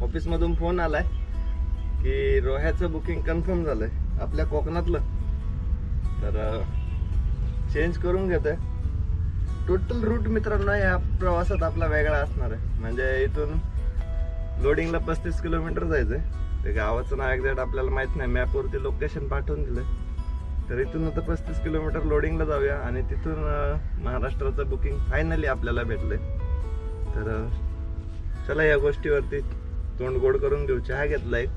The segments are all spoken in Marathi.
ऑफिस मधून फोन आलाय की रोह्याचं बुकिंग कन्फर्म झालंय आपल्या कोकणातलं, तर चेंज करून घेतोय. टोटल रूट मित्रांनो या प्रवासात आपला वेगळा असणार आहे. म्हणजे इथून लोडिंगला 35 किलोमीटर जायचंय. ते गावाचं नाव एक्झॅक्ट आपल्याला माहित नाही, मॅपवरती लोकेशन पाठवून दिलंय. तर इथून आता 35 किलोमीटर लोडिंगला जाऊया आणि तिथून महाराष्ट्राचं बुकिंग फायनली आपल्याला भेटलंय. तर चला या गोष्टीवरती तोंड गोड करून घेऊ. चहा घेतला एक.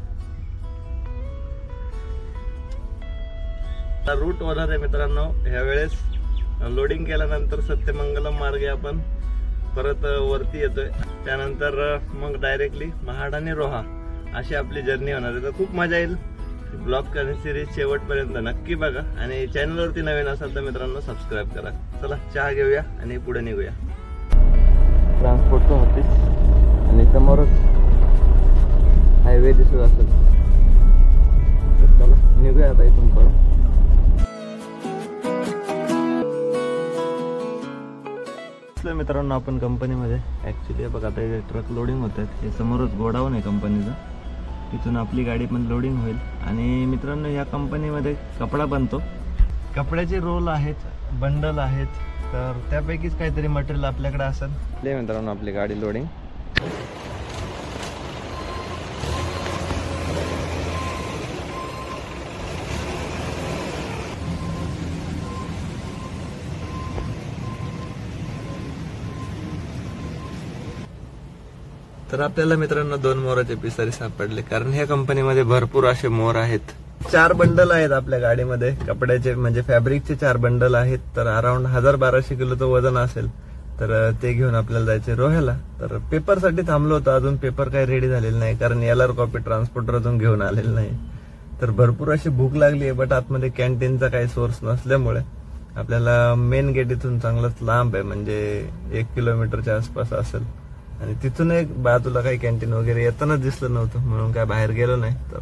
रूट होणार आहे मित्रांनो ह्या वेळेस. लोडिंग केल्यानंतर सत्यमंगलम मार्गे आपण परत वरती येतोय. त्यानंतर मग डायरेक्टली महाड आणि रोहा अशी आपली जर्नी होणार आहे. तर खूप मजा येईल. ब्लॉग सिरीज शेवटपर्यंत नक्की बघा आणि चॅनलवरती नवीन असाल तर मित्रांनो सबस्क्राईब करा. चला चहा घेऊया आणि पुढे निघूया. ट्रान्सपोर्टचं ऑफिस आणि समोरच हायवे दिसत असेल. चला निघूया आता इथून परत. मित्रांनो आपण कंपनीमध्ये ऍक्च्युली बघा आता ट्रक लोडिंग होत आहेत. हे समोरच गोडाऊन आहे कंपनीचं. तिथून आपली गाडी पण लोडिंग होईल. आणि मित्रांनो या कंपनीमध्ये कपडा बनतो. कपड्याचे रोल आहेत, बंडल आहेत. तर त्यापैकीच काहीतरी मटेरियल आपल्याकडे असेल. मित्रांनो आपली गाडी लोडिंग. तर आपल्याला मित्रांनो 2 मोराचे पिसारे सापडले. कारण ह्या कंपनीमध्ये भरपूर असे मोर आहेत. 4 बंडल आहेत आपल्या गाडीमध्ये कपड्याचे, म्हणजे फॅब्रिकचे 4 बंडल आहेत. तर अराउंड 1000-1200 किलोचं वजन असेल. तर ते घेऊन आपल्याला जायचे रोह्याला. तर पेपरसाठी थांबलो होतो. अजून पेपर काही रेडी झालेले नाही कारण LR कॉपी ट्रान्सपोर्टर अजून घेऊन आलेलं नाही. तर भरपूर अशी भूक लागली आहे. बट आतमध्ये कॅन्टीनचा काही सोर्स नसल्यामुळे आपल्याला मेन गेट इथून चांगलंच लांब आहे, म्हणजे 1 किलोमीटरच्या आसपास असेल. आणि तिथून एक बाजूला काही कॅन्टीन वगैरे येतानाच दिसलं नव्हतं म्हणून काय बाहेर गेलो नाही. तर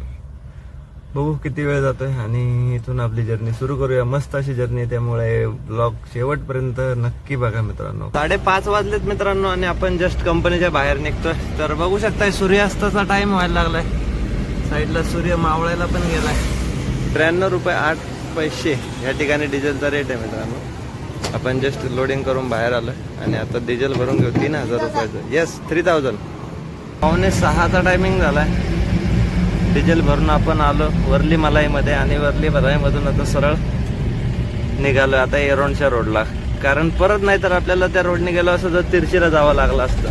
बघू किती वेळ जातोय आणि इथून आपली जर्नी सुरू करूया. मस्त अशी जर्नी, त्यामुळे ब्लॉग शेवटपर्यंत नक्की बघा मित्रांनो. 5:30 वाजलेत मित्रांनो आणि आपण जस्ट कंपनीच्या बाहेर निघतोय. तर बघू शकताय सूर्यास्ताचा टाइम व्हायला लागलाय. साईडला सूर्य मावळायला पण गेलाय. 93 रुपये 8 पैसे या ठिकाणी डिझेलचा रेट आहे मित्रांनो. आपण जस्ट लोडिंग करून बाहेर आलोय आणि आता डिझेल भरून घेऊ 3000 रुपयाचं. येस 3000. 5:45चा टायमिंग झालाय. डिझेल भरून आपण आलो वर्ली मलाईमध्ये आणि वर्ली मलाईमधून आता सरळ निघालो आता एरोनच्या रोडला. कारण परत नाही तर आपल्याला त्या रोडने गेलो असं तर तिरशीला जावं लागलं असतं.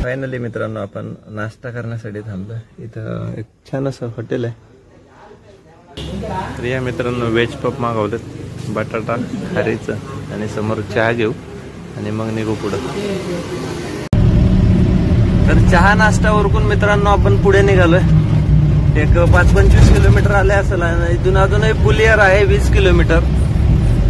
फायनली मित्रांनो आपण नाश्ता करण्यासाठी थांबलोय. इथं एक छान असं हॉटेल आहे. तर या मित्रांनो व्हेज पप मागवलेत, बटाटा खारीचं, आणि समोर चहा घेऊ आणि मग निघू पुढं. तर चहा नाश्ता उरकून मित्रांनो आपण पुढे निघालोय. एक 5-25 किलोमीटर आले असेल. इथून अजूनही फुलियर आहे 20 किलोमीटर.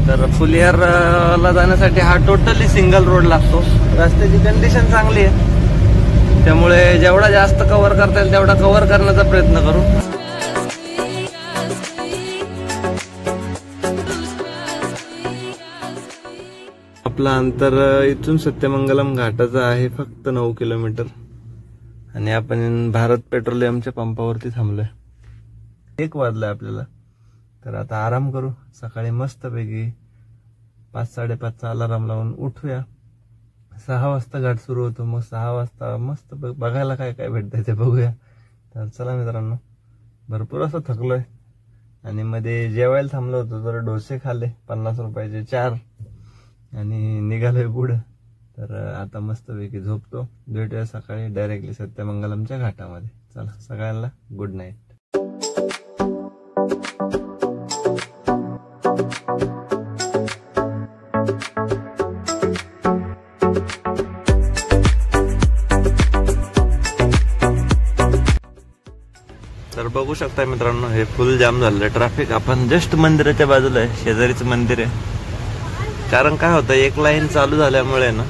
तर फुलियरला जाण्यासाठी हा टोटली सिंगल रोड लागतो. रस्त्याची कंडिशन चांगली आहे त्यामुळे जेवढा जास्त कव्हर करता येईल तेवढा कव्हर करण्याचा प्रयत्न करू. आपलं अंतर इथून सत्यमंगलम घाटाचं आहे फक्त 9 किलोमीटर. आणि आपण भारत पेट्रोलियमच्या पंपावरती थांबलोय. 1 वाजलाय आपल्याला. तर आता आराम करू. सकाळी मस्तपैकी 5-5:30चा अलार्म लावून उठूया. 6 वाजता घाट सुरू होतो. मग 6 वाजता मस्त बघायला काय काय भेटतंय ते बघूया. तर चला मित्रांनो, भरपूर असं थकलोय आणि मध्ये जेवायला थांबलो होतो. तर डोसे खाल्ले 50 रुपयाचे 4 आणि निघालोय पुढं. तर आता मस्तपैकी झोपतो. भेटूया सकाळी डायरेक्टली सत्यमंगलमच्या घाटामध्ये. चला सगळ्यांना गुड नाईट. तर बघू शकता मित्रांनो हे फुल जाम झालं ट्रॅफिक. आपण जस्ट मंदिराच्या बाजूला आहे. शेजारीच मंदिर आहे. कारण काय होतं, एक लाईन चालू झाल्यामुळे ना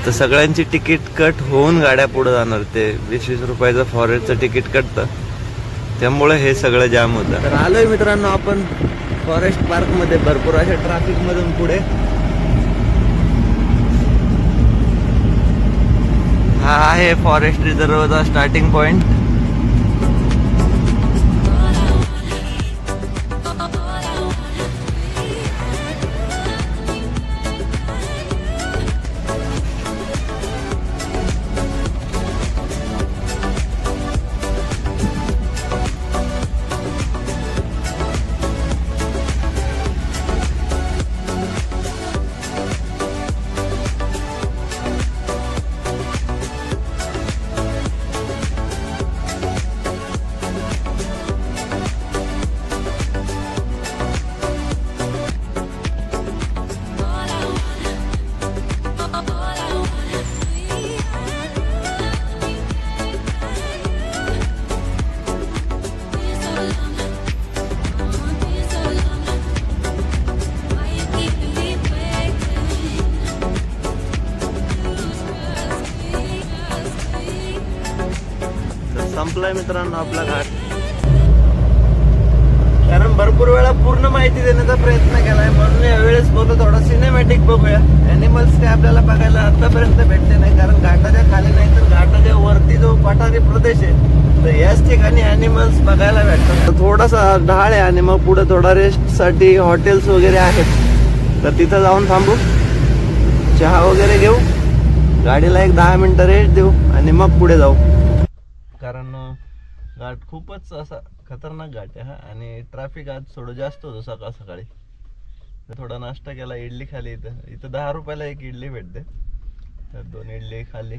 तर सगळ्यांची तिकीट कट होऊन गाड्या पुढे जाणार. ते 20-20 रुपयाचं फॉरेस्टचं तिकीट कटतं त्यामुळे हे सगळं जाम होतं. तर आलोय मित्रांनो आपण फॉरेस्ट पार्क मध्ये. भरपूर अशा ट्रॅफिक मधून पुढे हा आहे फॉरेस्ट रिझर्वचा स्टार्टिंग पॉइंट. संपलाय मित्रांनो आपला घाट. कारण भरपूर वेळा पूर्ण माहिती देण्याचा प्रयत्न केलाय, म्हणून यावेळेस बोलतो थोडा सिनेमॅटिक बघूया. अॅनिमल्स काय आपल्याला बघायला आतापर्यंत भेटले नाही, कारण घाटाच्या खाली नाही तर घाटाच्या वरती जो पठारी प्रदेश आहे तर याच ठिकाणी अॅनिमल्स बघायला भेटतात. थोडासा ढाळ आहे आणि मग पुढे थोडा रेस्ट साठी हॉटेल्स वगैरे आहेत, तर तिथं जाऊन थांबू, चहा वगैरे घेऊ, गाडीला एक 10 मिनिटं रेस्ट देऊ आणि मग पुढे जाऊ. कारण घाट खूपच असा खतरनाक घाट आहे हा, आणि ट्रॅफिक आज थोडं जास्त होतं सकाळ सकाळी. थोडा नाश्ता केला, इडली खाली. इथं 10 रुपयाला एक इडली भेटते, तर 2 इडली खाली.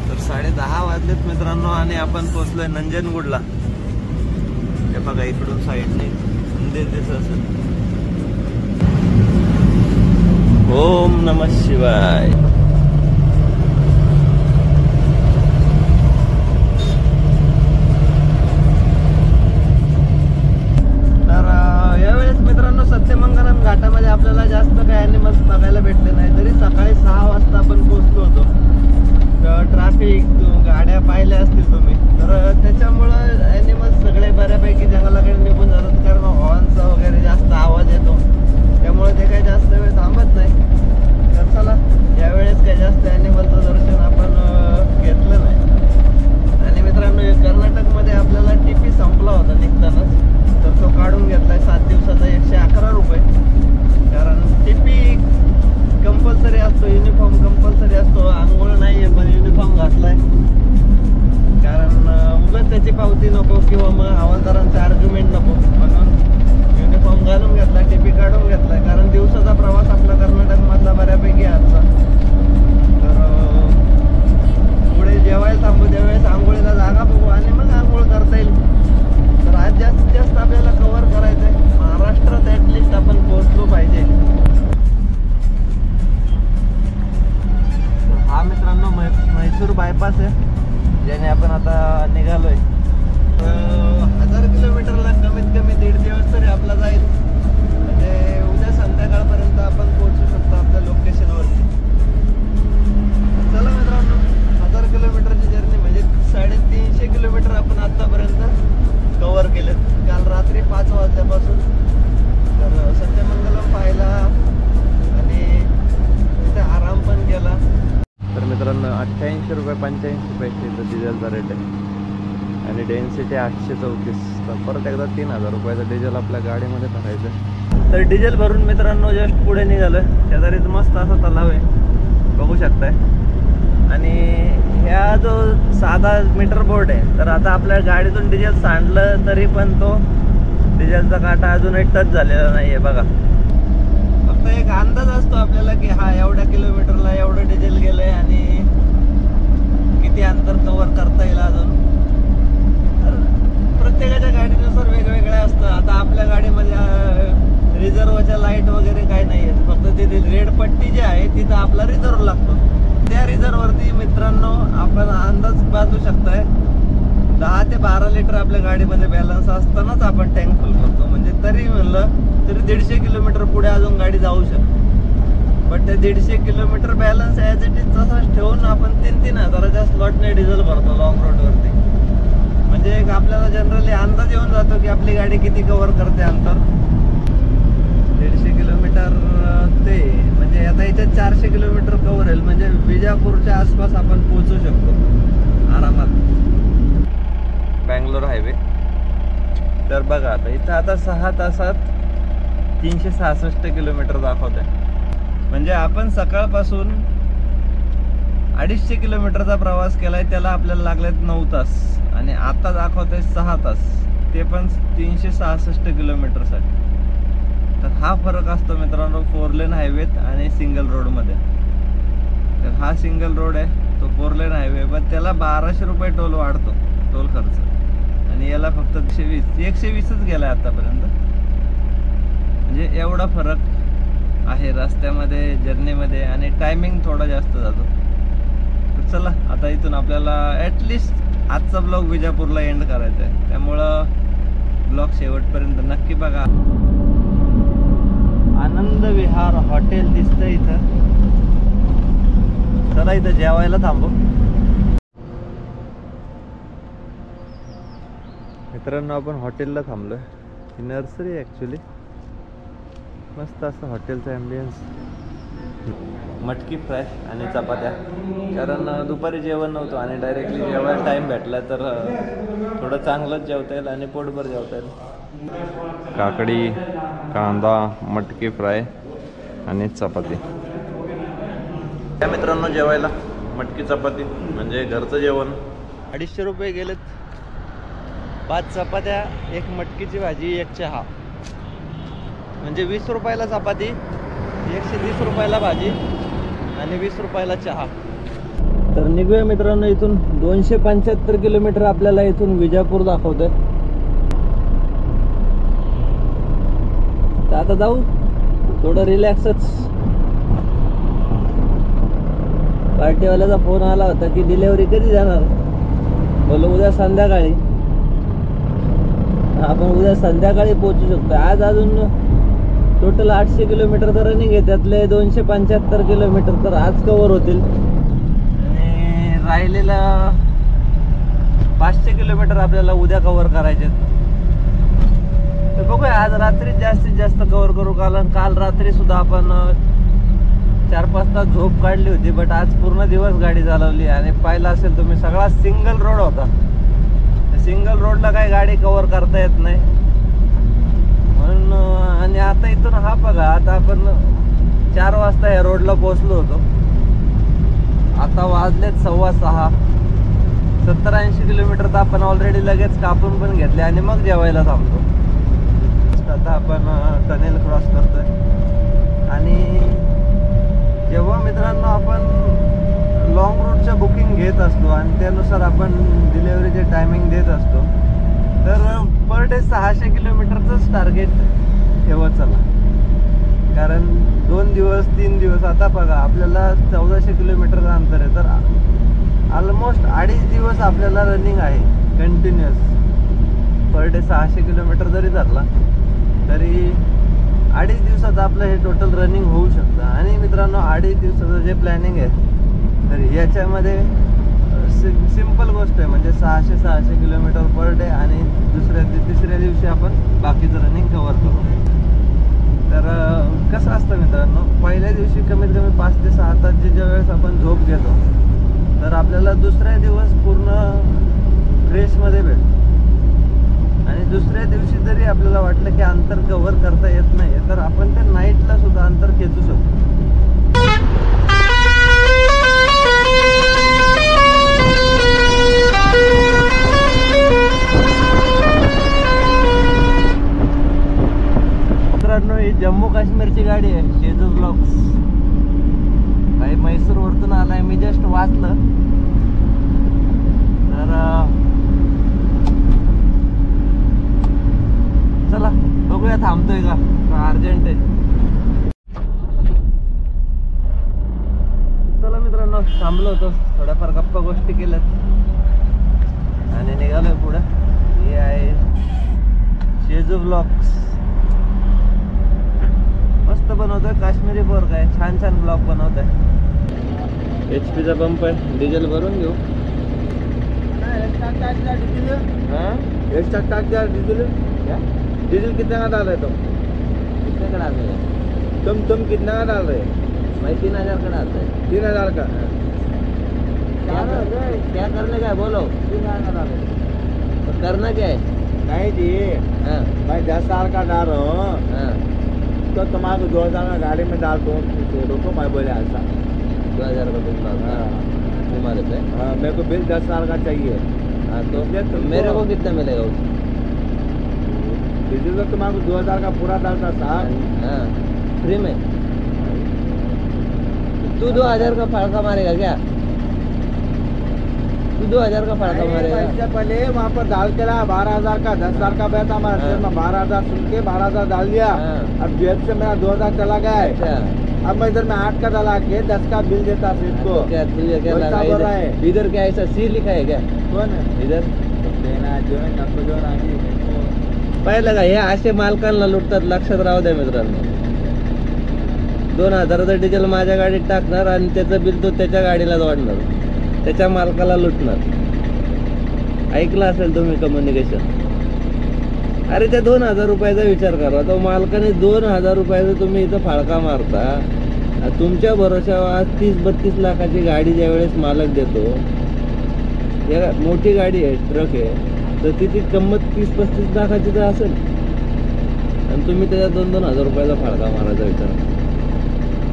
तर 10:30 वाजलेत मित्रांनो, आणि आपण पोहोचलोय नंजनगुडला. हे बघा इकडून साईडने मंदिर दिसत असेल. ओम नमः शिवाय. तर यावेळेस मित्रांनो सत्यमंगलम घाटामध्ये आपल्याला जास्त काही ॲनिमल्स बघायला भेटले नाही, तरी सकाळी 6 वाजता आपण पोहोचलो होतो. ट्रॅफिक, गाड्या पाहिल्या असतील तुम्ही, तर त्याच्यामुळं ॲनिमल्स सगळे बऱ्यापैकी जंगलाकडे निघून जातात, कारण हॉर्नचा वगैरे जास्त आवाज येतो, त्यामुळे ते काही जास्त वेळ थांबत नाही. तर चला यावेळेस काही जास्त ॲनिमलचं दर्शन आपण घेतलं नाही. आणि मित्रांनो कर्नाटकमध्ये आपल्याला टीपी संपला होता निघतानाच, तर तो काढून घेतलाय 7 दिवसाचा 111 रुपये. कारण टीपी कंपल्सरी असतो, युनिफॉर्म कंपल्सरी असतो. आंघोळ नाहीये पण युनिफॉर्म घातलाय, कारण उगाच त्याची पावती नको किंवा मग हवालदारांचे आर्ग्युमेंट नको, म्हणून युनिफॉर्म घालून घेतला, टीपी काढून घेतलाय. कारण दिवसाचा प्रवास आपला कर्नाटक मधला बऱ्यापैकी आजचा. तर पुढे जेवायला थांबू, त्यावेळेस आंघोळीला जागा बघू आणि मग आंघोळ करता येईल. तर आज जास्तीत जास्त आपल्याला कव्हर करायचंय महाराष्ट्रात, ऍटलिस्ट आपण पोहोचलो पाहिजे. हा मित्रांनो म्हैसूर बायपास आहे, ज्याने आपण आता निघालोय. 1000 किलोमीटरला कमीत कमी 1.5 दिवस तरी आपला जाईल, म्हणजे उद्या संध्याकाळपर्यंत आपण पोहोचू शकतो आपल्या लोकेशनवरती. चला मित्रांनो, 1000 किलोमीटरची जर्नी म्हणजे 350 किलोमीटर आपण आतापर्यंत कव्हर केले. काल रात्री 5 वाजल्यापासून तर सत्यमंगलम पाहिला आणि तिथे आराम पण केला. तर मित्रांनो 88 रुपये 85 पैसे इथं डिझेलचा रेट आहे, आणि डेन्सिटी 834. तर परत एकदा 3000 रुपयाचं डिझेल आपल्या गाडीमध्ये भरायचं. तर डिझेल भरून मित्रांनो जस्ट पुढे निघालोय. शेजारीच मस्त असा तलाव आहे, बघू शकताय. आणि ह्या जो साधा मीटर बोर्ड आहे, तर आता आपल्या गाडीतून डिझेल सांडलं तरी पण तो डिझेलचा काटा अजूनही टच झालेला नाहीये बघा. फक्त एक अंदाज असतो आपल्याला की हा एवढ्या किलोमीटरला एवढं डिझेल गेलंय आणि किती अंतर कव्हर करता येईल अजून. तर प्रत्येकाच्या गाडीनुसार वेगवेगळं असतं. आता आपल्या गाडीमध्ये रिझर्वच्या लाईट वगैरे काही नाही आहेत, फक्त ती रेड पट्टी जी आहे तिथं आपला रिझर्व लागतो. त्या रिझर्ववरती मित्रांनो आपण अंदाज बांधू शकताय 10 ते 12 लिटर आपल्या गाडीमध्ये बॅलन्स असतानाच आपण टँक फुल करतो. म्हणजे तरी म्हणलं तरी 150 किलोमीटर पुढे अजून गाडी जाऊ शकते. बट ते 150 kilometre balance as it is तसाच ठेवून आपण 3-3 हजाराच्या स्लॉटने डिझेल भरतो लॉंग रोडवरती. म्हणजे एक आपल्याला जनरली अंदाज येऊन जातो की आपली गाडी किती कव्हर करते अंतर. 150 किलोमीटर ते म्हणजे आता याच्यात 400 किलोमीटर कव्हर होईल. म्हणजे विजापूरच्या आसपास आपण पोहोचू शकतो आरामात. बँगलोर हायवे. तर बघा आता इथं आता 6 तासात 366 किलोमीटर दाखवत आहे. म्हणजे आपण सकाळपासून 250 किलोमीटरचा प्रवास केलाय, त्याला आपल्याला लागलेत 9 तास आणि आता दाखवत आहे 6 तास, ते पण 366 किलोमीटरसाठी. तर हा फरक असतो मित्रांनो 4 लेन हायवेत आणि सिंगल रोडमध्ये. तर हा सिंगल रोड आहे, तो 4 लेन हायवे, पण त्याला 1200 रुपये टोल वाढतो, टोल खर्च. आणि याला फक्त 120च गेलाय आतापर्यंत. म्हणजे एवढा फरक आहे रस्त्यामध्ये, जर्नीमध्ये. आणि टायमिंग थोडा जास्त जातो. तर चला आता इथून आपल्याला ॲटलिस्ट आजचा ब्लॉग विजापूरला एंड करायचा आहे. त्यामुळं ब्लॉग शेवटपर्यंत नक्की बघा. आनंद विहार हॉटेल दिसतं इथं. चला इथं जेवायला थांबू. मित्रांनो आपण हॉटेलला थांबलोय. ही नर्सरी आहे ॲक्च्युली. मस्त असं हॉटेलचं ॲम्बियन्स. मटकी फ्राय आणि चपात्या. कारण दुपारी जेवण नव्हतं आणि डायरेक्टली जेवायला टाईम भेटला तर थोडं चांगलंच जेवता येईल आणि पोटभर जेवता येईल. काकडी, कांदा, मटकी फ्राय आणि चपाती. त्या मित्रांनो जेवायला मटकी चपाती म्हणजे घरचं जेवण. 250 रुपये गेलेत. 5 चपात्या, 1 मटकीची भाजी, 1 चहा. म्हणजे 20 रुपयाला चपाती, 130 रुपयाला भाजी आणि 20 रुपयाला चहा. तर निघूया मित्रांनो इथून. 275 किलोमीटर आपल्याला इथून विजापूर दाखवतंय. तर आता जाऊ थोडं रिलॅक्सच. पार्टीवाल्याचा फोन आला होता की डिलेवरी कधी जाणार. बोललो उद्या संध्याकाळी. आपण उद्या संध्याकाळी पोहोचू शकतो. आज अजून टोटल 800 किलोमीटरचं रनिंग आहे, त्यातले 275 किलोमीटर तर आज कव्हर होतील आणि राहिलेला 500 किलोमीटर आपल्याला उद्या कव्हर करायचे. तर बघूया आज रात्री जास्तीत जास्त कव्हर करू. काल रात्री सुद्धा आपण 4-5 तास झोप काढली होती. बट आज पूर्ण दिवस गाडी चालवली आणि पाहिलं असेल तुम्ही सगळा सिंगल रोड होता. सिंगल रोडला काही गाडी कव्हर करता येत नाही म्हणून. आणि आता इथून हा बघा, आता आपण 4 वाजता या रोडला पोहोचलो होतो. आता वाजलेत 6:15. 70-80 किलोमीटर तर आपण ऑलरेडी लगेच कापून पण घेतले आणि मग जेवायला थांबतो. आता आपण टनेल क्रॉस करतोय. आणि जेव्हा मित्रांनो आपण लॉंग रूटच्या बुकिंग घेत असतो आणि त्यानुसार आपण डिलेवरीचे टायमिंग देत असतो, तर पर डे 600 किलोमीटरचंच टार्गेट ठेवत चला. कारण 2 दिवस 3 दिवस आता बघा आपल्याला 1400 किलोमीटरचं अंतर आहे. तर ऑलमोस्ट 2.5 दिवस आपल्याला रनिंग आहे कंटिन्युअस. पर डे 600 किलोमीटर जरी धरला तरी 2.5 दिवसात आपलं हे टोटल रनिंग होऊ शकतं. आणि मित्रांनो 2.5 दिवसाचं जे प्लॅनिंग आहे तर याच्यामध्ये सिंपल गोष्ट आहे. म्हणजे 600 किलोमीटर पर डे आणि तिसऱ्या दिवशी आपण बाकीचं रनिंग कव्हर करू. तर कसं असतं मित्रांनो, पहिल्या दिवशी कमीत कमी 5 ते 6 तास ज्यावेळेस आपण झोप घेतो तर आपल्याला दुसऱ्या दिवस पूर्ण फ्रेशमध्ये भेटतो. आणि दुसऱ्या दिवशी जरी आपल्याला वाटलं की अंतर कव्हर करता येत नाही तर आपण त्या नाईटला सुद्धा अंतर खेचू शकतो. मित्रांनो ही जम्मू काश्मीरची गाडी आहे, शेजू ब्लॉग्स. काही म्हैसूर वरतून आलाय, मी जस्ट वाचलं. तर चला बघूया थांबतोय का अर्जंट आहे. चला मित्रांनो थांबलो होतो, थोड्याफार गप्पा गोष्टी केल्यात. आणि निघालोय पुढे. हे आहे शेजू ब्लॉग्स. मस्त बनवतोय काश्मीरी पोर काय, छान छान ब्लॉग बनवतोय. HP चा पंप आहे, डिझेल भरून घेऊ. डीजल कितने का डाल रहे तुम? कितने का डाल रहे? तुम कितना का डाल रहे? मैं 3000 का डालता है. 3000 का? क्या करने का है बोलो? 3000 का डाल रहे. तो करना क्या है? नहीं जी, मैं 10 साल का डाल रहा हूँ. तो तुम्हारे 2000 का गाड़ी में डाल दो छोड़ो को. मैं बोले ऐसा 2000 का तुम डाल. तुम्हारे पे? हाँ, मेरे को बिल 10 साल का चाहिए. हाँ, तो मेरे को कितना मिलेगा उसमें? डीजल तो तुम्हारे 2000 का पूरा डालता साहब. हाँ, फ्री में. तू 2000 का फाड़का मारेगा क्या? तू 2000 का फाड़का मारेगा? इससे पहले वहाँ पर डाल के रहा 12000 का, 10,000 का बैठा हमारे में. 12000 सुन के 12000 डाल दिया. अब जेब से मेरा 2000 चला गया है. अब मैं इधर में 8 का डाला के 10 का बिल देता सीट को. क्या तुझे क्या लगा इधर क्या ऐसा सी लिखा है क्या? कौन है इधर? देना जो है नको जो राजी पाहिलं का. हे असे मालकांना लुटतात, लक्षात राहू द्या मित्रांनो. 2000चं डिझेल माझ्या गाडीत टाकणार आणि त्याचं बिल तो त्याच्या गाडीला जोडणार, त्याच्या मालकाला लुटणार. ऐकलं असेल तुम्ही कम्युनिकेशन. अरे त्या 2000 रुपयाचा विचार करा. तो मालकाने 2000 रुपयाचा तुम्ही इथं फाळका मारता. तुमच्या भरोशावर आज 30-32 लाखाची गाडी ज्यावेळेस मालक देतो, या मोठी गाडी आहे, ट्रक आहे, तर तिची किंमत 30-35 लाखाची तर असेल. आणि तुम्ही त्याच्या 2-2000 रुपयाचा फाळका मारायचा विचार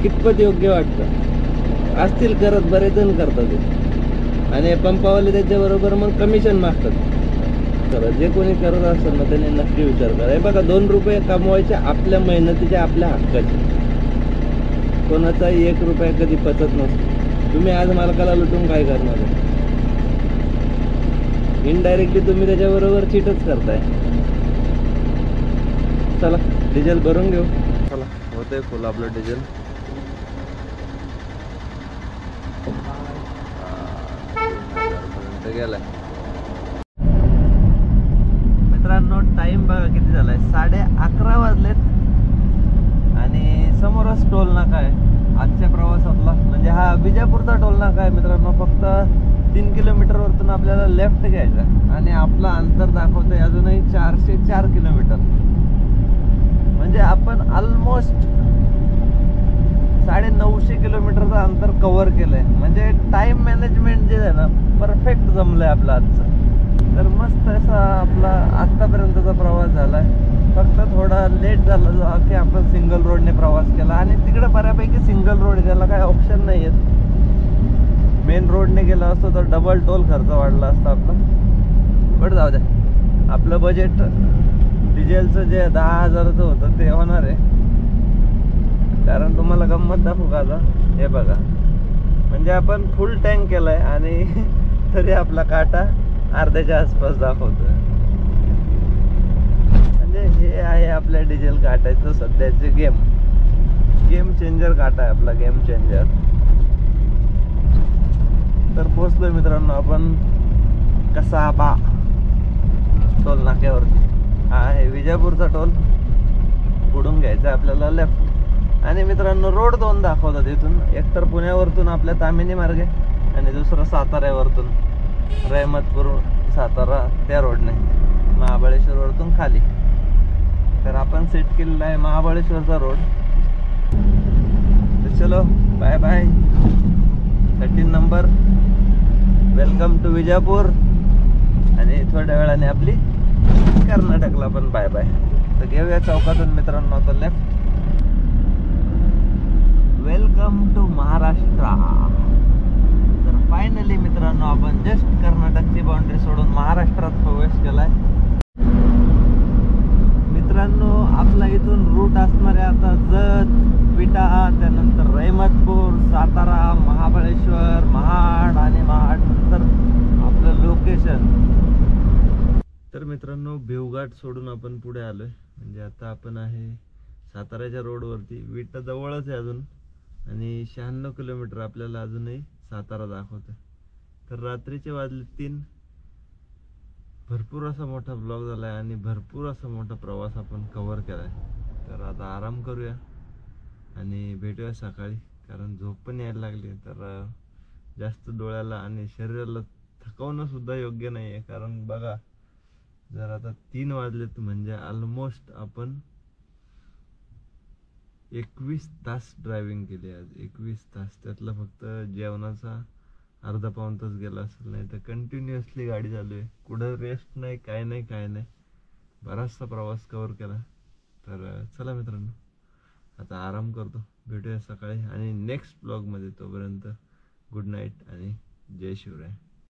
कितपत योग्य वाटतं? असतील करत, बरेच जण करतात. आणि पंपावाले त्याच्याबरोबर मग कमिशन मागतात. तर जे कोणी करत असेल ना त्यांनी नक्की विचार करा. हे बघा, 2 रुपये कमवायचे आपल्या मेहनतीचे, आपल्या हक्काचे. कोणाचा 1 रुपया कधी पचत नसतो. तुम्ही आज मालकाला लुटून काय करणार? इनडायरेक्टली तुम्ही त्याच्याबरोबर चीटच करताय. चला डिझेल भरून घेऊ. चला, होतंय फुल आपलं डिझेल. गेलाय मित्रांनो. टाइम बघा किती झालाय, 11:30 वाजलेत. आणि समोरच टोल नाका आहे आजच्या प्रवासातला. म्हणजे हा विजापूरचा टोल नाका आहे मित्रांनो. फक्त 3 किलोमीटर वरतून आपल्याला लेफ्ट घ्यायचं आणि आपलं अंतर दाखवतंय अजूनही 404 किलोमीटर. म्हणजे आपण ऑलमोस्ट 950 किलोमीटरचं अंतर कव्हर केलंय. म्हणजे टाइम मॅनेजमेंट जे आहे ना, परफेक्ट जमलंय आपलं आजचं. तर मस्त असा आपला आत्तापर्यंतचा प्रवास झालाय. फक्त थोडा लेट झाला जो की आपण सिंगल रोडने प्रवास केला. आणि तिकडे बऱ्यापैकी सिंगल रोड, त्याला काही ऑप्शन नाही आहेत. मेन रोडने गेला असतो तर डबल टोल खर्च वाढला असता आपला. बरं जाऊ द्या. आपलं बजेट डिझेलचं जे 10,000चं होतं ते होणार आहे. कारण तुम्हाला गंमत दाखवू का आता? हे बघा, म्हणजे आपण फुल टँक केलाय आणि तरी आपला काटा अर्ध्याच्या आसपास दाखवतोय. म्हणजे हे आहे आपल्या डिझेल काटायचं सध्याचे गेम चेंजर काटा आहे आपला, गेम चेंजर. तर पोहोचलोय मित्रांनो आपण कसाबा टोल नाक्यावरती. हा आहे विजापूरचा टोल. पुढून घ्यायचा आपल्याला लेफ्ट. आणि मित्रांनो रोड 2 दाखवतात इथून. एक तर पुण्यावरतून आपल्या तामिनी मार्गे आणि दुसरं साताऱ्यावरतून रहमतपूर सातारा त्या रोडने, महाबळेश्वरवरतून खाली. तर आपण सेट केलेला आहे महाबळेश्वरचा रोड. तर चलो bye bye. 13 number. Welcome to Vijapur. आणि थोड्या वेळाने आपली कर्नाटकला पण बाय बाय. तर घेऊया चौकातून मित्रांनो आता लेफ्ट. Welcome to Maharashtra. तर फायनली मित्रांनो आपण जस्ट कर्नाटकची बाउंड्री सोडून महाराष्ट्रात प्रवेश केलाय. मित्रांनो आपला इथून रूट असणार आहे आता जत, विटा, त्यानंतर रहमतपूर, सातारा, महाबळेश्वर, महाड आणि महाड नंतर आपलं लोकेशन. तर मित्रांनो भिवघाट सोडून आपण पुढे आलोय. म्हणजे आता आपण आहे साताऱ्याच्या रोडवरती. विटा जवळच आहे अजून आणि 96 किलोमीटर आपल्याला अजूनही सातारा दाखवतोय. तर रात्रीचे वाजले 3 भरपूर असा मोठा ब्लॉग झालाय आणि भरपूर असा मोठा प्रवास आपण कव्हर केलाय. तर आता आराम करूया आणि भेटूया सकाळी, कारण झोप पण यायला लागली. तर जास्त डोळ्याला आणि शरीराला थकवणं सुद्धा योग्य नाही आहे. कारण बघा, जर आता 3 वाजलेत म्हणजे ऑलमोस्ट आपण 21 तास ड्रायव्हिंग केली आज. 21 तास, त्यातला फक्त जेवणाचा अर्धा पाऊण तास गेला असेल. नाही तर कंटिन्युअसली गाडी चालू आहे, कुठं रेस्ट नाही, काय नाही काय नाही. बराचसा प्रवास कव्हर केला. तर चला मित्रांनो, आता आराम करतो, भेटूया सकाळी आणि नेक्स्ट ब्लॉगमध्ये. तोपर्यंत गुड नाईट आणि जय शिवराय.